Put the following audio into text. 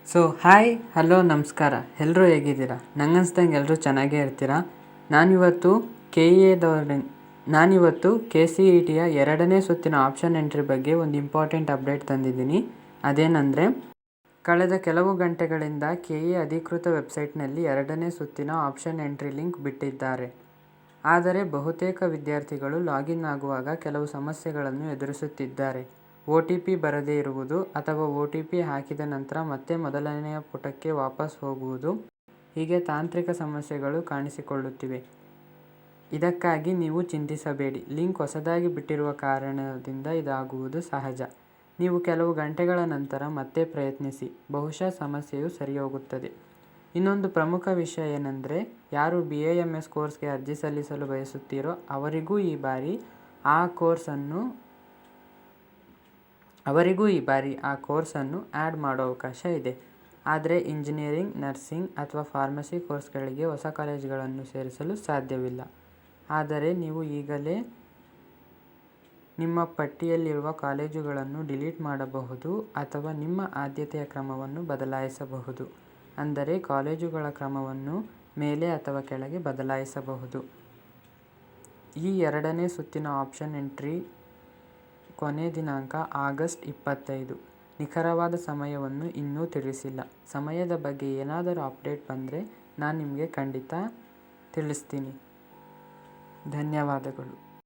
Hi hello ನಮಸ್ಕಾರ. ಎಲ್ಲರೂ ಹೇಗಿದ್ದೀರಾ? ನಂಗನ್ಸ್ದಂಗೆ ಎಲ್ಲರೂ ಚೆನ್ನಾಗೇ ಇರ್ತೀರಾ. ನಾನಿವತ್ತು KCETಯ 2ನೇ ಸುತ್ತಿನ ಆಪ್ಷನ್ ಎಂಟ್ರಿ ಬಗ್ಗೆ ಒಂದು ಇಂಪಾರ್ಟೆಂಟ್ ಅಪ್ಡೇಟ್ ತಂದಿದ್ದೀನಿ. ಅದೇನೆಂದರೆ, ಕಳೆದ ಕೆಲವು ಗಂಟೆಗಳಿಂದ KE ಅಧಿಕೃತ ವೆಬ್ಸೈಟ್ನಲ್ಲಿ 2ನೇ ಸುತ್ತಿನ ಆಪ್ಷನ್ ಎಂಟ್ರಿ ಲಿಂಕ್ ಬಿಟ್ಟಿದ್ದಾರೆ. ಆದರೆ ಬಹುತೇಕ ವಿದ್ಯಾರ್ಥಿಗಳು ಲಾಗಿನ್ ಆಗುವಾಗ ಕೆಲವು ಸಮಸ್ಯೆಗಳನ್ನು ಎದುರಿಸುತ್ತಿದ್ದಾರೆ. OTP ಬರದೇ ಇರುವುದು ಅಥವಾ OTP ಹಾಕಿದ ನಂತರ ಮತ್ತೆ ಮೊದಲನೆಯ ಪುಟಕ್ಕೆ ವಾಪಸ್ ಹೋಗುವುದು, ಹೀಗೆ ತಾಂತ್ರಿಕ ಸಮಸ್ಯೆಗಳು ಕಾಣಿಸಿಕೊಳ್ಳುತ್ತಿವೆ. ಇದಕ್ಕಾಗಿ ನೀವು ಚಿಂತಿಸಬೇಡಿ. ಲಿಂಕ್ ಹೊಸದಾಗಿ ಬಿಟ್ಟಿರುವ ಕಾರಣದಿಂದ ಇದಾಗುವುದು ಸಹಜ. ನೀವು ಕೆಲವು ಗಂಟೆಗಳ ನಂತರ ಮತ್ತೆ ಪ್ರಯತ್ನಿಸಿ, ಬಹುಶಃ ಸಮಸ್ಯೆಯು ಸರಿಹೋಗುತ್ತದೆ. ಇನ್ನೊಂದು ಪ್ರಮುಖ ವಿಷಯ ಏನೆಂದರೆ, ಯಾರು BAMS ಕೋರ್ಸ್ಗೆ ಅರ್ಜಿ ಸಲ್ಲಿಸಲು ಬಯಸುತ್ತೀರೋ ಅವರಿಗೂ ಈ ಬಾರಿ ಆ ಕೋರ್ಸನ್ನು ಆ್ಯಡ್ ಮಾಡೋ ಅವಕಾಶ ಇದೆ. ಆದರೆ ಇಂಜಿನಿಯರಿಂಗ್, ನರ್ಸಿಂಗ್ ಅಥವಾ ಫಾರ್ಮಸಿ ಕೋರ್ಸ್ಗಳಿಗೆ ಹೊಸ ಕಾಲೇಜುಗಳನ್ನು ಸೇರಿಸಲು ಸಾಧ್ಯವಿಲ್ಲ. ಆದರೆ ನೀವು ಈಗಲೇ ನಿಮ್ಮ ಪಟ್ಟಿಯಲ್ಲಿರುವ ಕಾಲೇಜುಗಳನ್ನು ಡಿಲೀಟ್ ಮಾಡಬಹುದು ಅಥವಾ ನಿಮ್ಮ ಆದ್ಯತೆಯ ಕ್ರಮವನ್ನು ಬದಲಾಯಿಸಬಹುದು. ಅಂದರೆ ಕಾಲೇಜುಗಳ ಕ್ರಮವನ್ನು ಮೇಲೆ ಅಥವಾ ಕೆಳಗೆ ಬದಲಾಯಿಸಬಹುದು. ಈ 2ನೇ ಸುತ್ತಿನ ಆಪ್ಷನ್ ಎಂಟ್ರಿ ಕೊನೆ ದಿನಾಂಕ ಆಗಸ್ಟ್ 25. ನಿಖರವಾದ ಸಮಯವನ್ನು ಇನ್ನೂ ತಿಳಿಸಿಲ್ಲ. ಸಮಯದ ಬಗ್ಗೆ ಏನಾದರೂ ಅಪ್ಡೇಟ್ ಬಂದರೆ ನಾನು ನಿಮಗೆ ಖಂಡಿತ ತಿಳಿಸ್ತೀನಿ. ಧನ್ಯವಾದಗಳು.